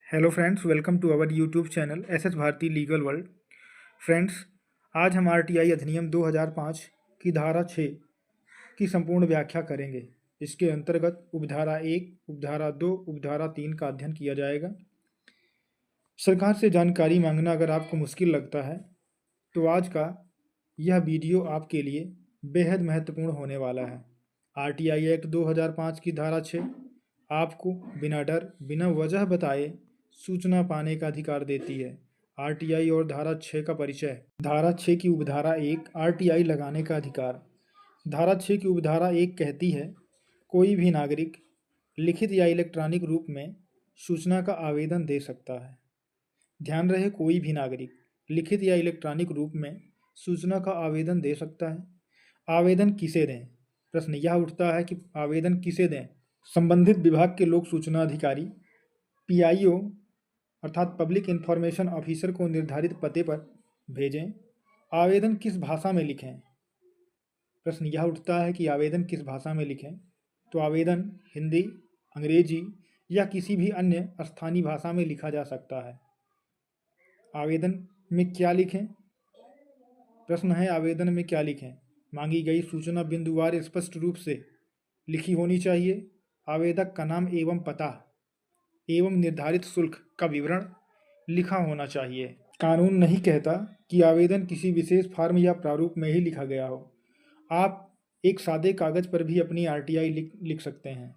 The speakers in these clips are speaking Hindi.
Hello friends, welcome to our YouTube channel S S Bharti legal world. Friends, आज हम आरटीआई अधिनियम 2005 की धारा 6 की संपूर्ण व्याख्या करेंगे। इसके अंतर्गत उपधारा 1, उपधारा 2, उपधारा 3 का अध्ययन किया जाएगा। सरकार से जानकारी मांगना अगर आपको मुश्किल लगता है तो आज का यह वीडियो आपके लिए बेहद महत्वपूर्ण होने वाला है। आरटीआई एक्ट 2005 की धारा 6 आपको बिना डर, बिना वजह बताए सूचना पाने का अधिकार देती है। आरटीआई और धारा 6 का परिचय। धारा 6 की उपधारा 1, आरटीआई लगाने का अधिकार। धारा 6 की उपधारा 1 कहती है, कोई भी नागरिक लिखित या इलेक्ट्रॉनिक रूप में सूचना का आवेदन दे सकता है। ध्यान रहे, कोई भी नागरिक लिखित या इलेक्ट्रॉनिक रूप में सूचना का आवेदन दे सकता है। आवेदन किसे दें? प्रश्न यह उठता है कि आवेदन किसे दें? संबंधित विभाग के लोक सूचना अधिकारी, पीआईओ अर्थात पब्लिक इंफॉर्मेशन ऑफिसर को निर्धारित पते पर भेजें। आवेदन किस भाषा में लिखें? प्रश्न यह उठता है कि आवेदन किस भाषा में लिखें? तो आवेदन हिंदी, अंग्रेजी या किसी भी अन्य स्थानीय भाषा में लिखा जा सकता है। आवेदन में क्या लिखें? प्रश्न है, आवेदन में क्या लिखें? मांगी गई सूचना बिंदुवार स्पष्ट रूप से लिखी होनी चाहिए। आवेदक का नाम एवं पता एवं निर्धारित शुल्क का विवरण लिखा होना चाहिए। कानून नहीं कहता कि आवेदन किसी विशेष फॉर्म या प्रारूप में ही लिखा गया हो। आप एक सादे कागज पर भी अपनी आरटीआई लिख सकते हैं।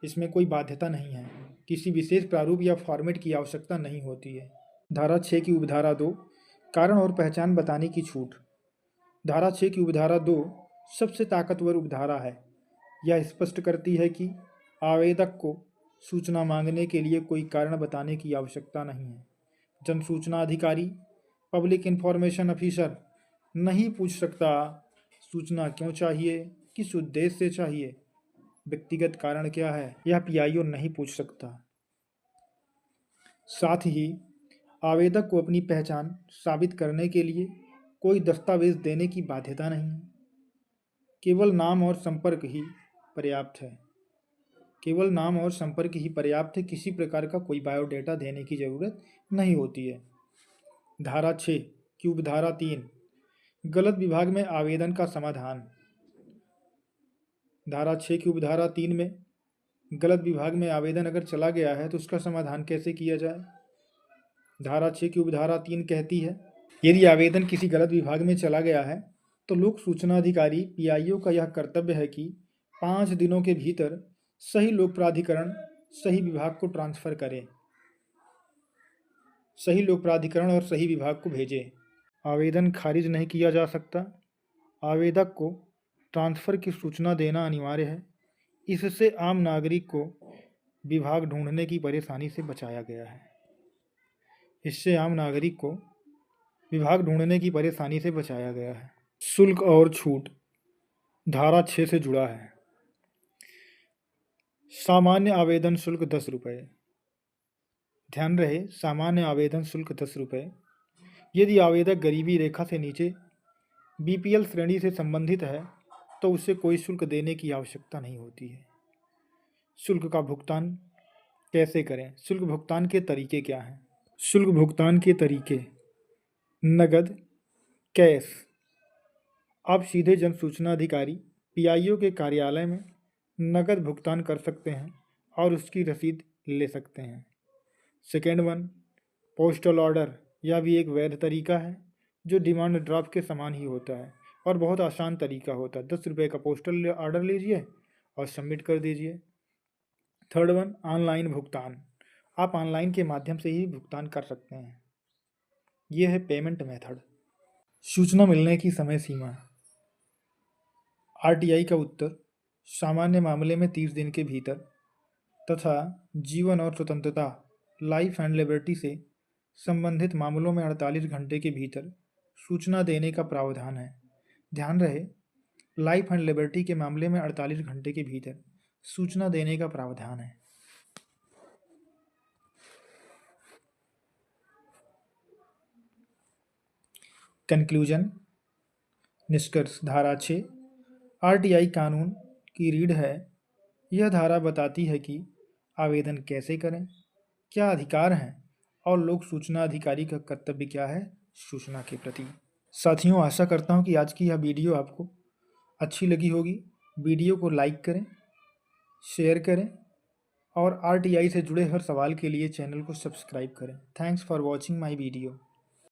इसमें कोई बाध्यता नहीं है। किसी विशेष प्रारूप या फॉर्मेट की आवश्यकता नहीं होती है। धारा 6 की उपधारा 2, कारण और पहचान बताने की छूट। धारा 6 की उपधारा 2 सबसे ताकतवर उपधारा है। यह स्पष्ट करती है कि आवेदक को सूचना मांगने के लिए कोई कारण बताने की आवश्यकता नहीं है। जन सूचना अधिकारी, पब्लिक इंफॉर्मेशन ऑफिसर नहीं पूछ सकता सूचना क्यों चाहिए, किस उद्देश्य से चाहिए, व्यक्तिगत कारण क्या है, यह पीआईओ नहीं पूछ सकता। साथ ही आवेदक को अपनी पहचान साबित करने के लिए कोई दस्तावेज देने की बाध्यता नहीं है। केवल नाम और संपर्क ही पर्याप्त है। केवल नाम और संपर्क ही पर्याप्त है। किसी प्रकार का कोई बायोडेटा देने की जरूरत नहीं होती है। धारा 6 की उपधारा 3, गलत विभाग में आवेदन का समाधान। धारा 6 की उपधारा 3 में गलत विभाग में आवेदन अगर चला गया है तो उसका समाधान कैसे किया जाए? धारा 6 की उपधारा 3 कहती है, यदि आवेदन किसी गलत विभाग में चला गया है तो लोक सूचना अधिकारी पीआईओ का यह कर्तव्य है कि 5 दिनों के भीतर सही लोक प्राधिकरण सही विभाग को ट्रांसफर करे। सही लोक प्राधिकरण और सही विभाग को भेजे। आवेदन खारिज नहीं किया जा सकता। आवेदक को ट्रांसफ़र की सूचना देना अनिवार्य है। इससे आम नागरिक को विभाग ढूंढने की परेशानी से बचाया गया है। इससे आम नागरिक को विभाग ढूंढने की परेशानी से बचाया गया है। शुल्क और छूट धारा 6 से जुड़ा है। सामान्य आवेदन शुल्क 10 रुपये। ध्यान रहे, सामान्य आवेदन शुल्क 10 रुपये। यदि आवेदक गरीबी रेखा से नीचे बीपीएल श्रेणी से संबंधित है तो उसे कोई शुल्क देने की आवश्यकता नहीं होती है। शुल्क का भुगतान कैसे करें? शुल्क भुगतान के तरीके क्या हैं? शुल्क भुगतान के तरीके: नगद, कैश। आप सीधे जन सूचना अधिकारी पीआईओ के कार्यालय में नगद भुगतान कर सकते हैं और उसकी रसीद ले सकते हैं। Second one, postal order. यह भी एक वैध तरीका है जो डिमांड ड्राफ्ट के समान ही होता है और बहुत आसान तरीका होता है। 10 रुपये का पोस्टल ऑर्डर लीजिए और सबमिट कर दीजिए। थर्ड वन, ऑनलाइन भुगतान। आप ऑनलाइन के माध्यम से ही भुगतान कर सकते हैं। ये है पेमेंट मेथड। सूचना मिलने की समय सीमा। आरटीआई का उत्तर सामान्य मामले में 30 दिन के भीतर तथा जीवन और स्वतंत्रता लाइफ एंड लिबर्टी से संबंधित मामलों में 48 घंटे के भीतर सूचना देने का प्रावधान है। ध्यान रहे, लाइफ एंड लिबर्टी के मामले में 48 घंटे के भीतर सूचना देने का प्रावधान है। कंक्लूजन, निष्कर्ष। धारा 6 आरटीआई कानून की रीढ़ है। यह धारा बताती है कि आवेदन कैसे करें, क्या अधिकार हैं और लोक सूचना अधिकारी का कर्तव्य क्या है सूचना के प्रति। साथियों, आशा करता हूँ कि आज की यह वीडियो आपको अच्छी लगी होगी। वीडियो को लाइक करें, शेयर करें और आरटीआई से जुड़े हर सवाल के लिए चैनल को सब्सक्राइब करें। Thanks for watching my video.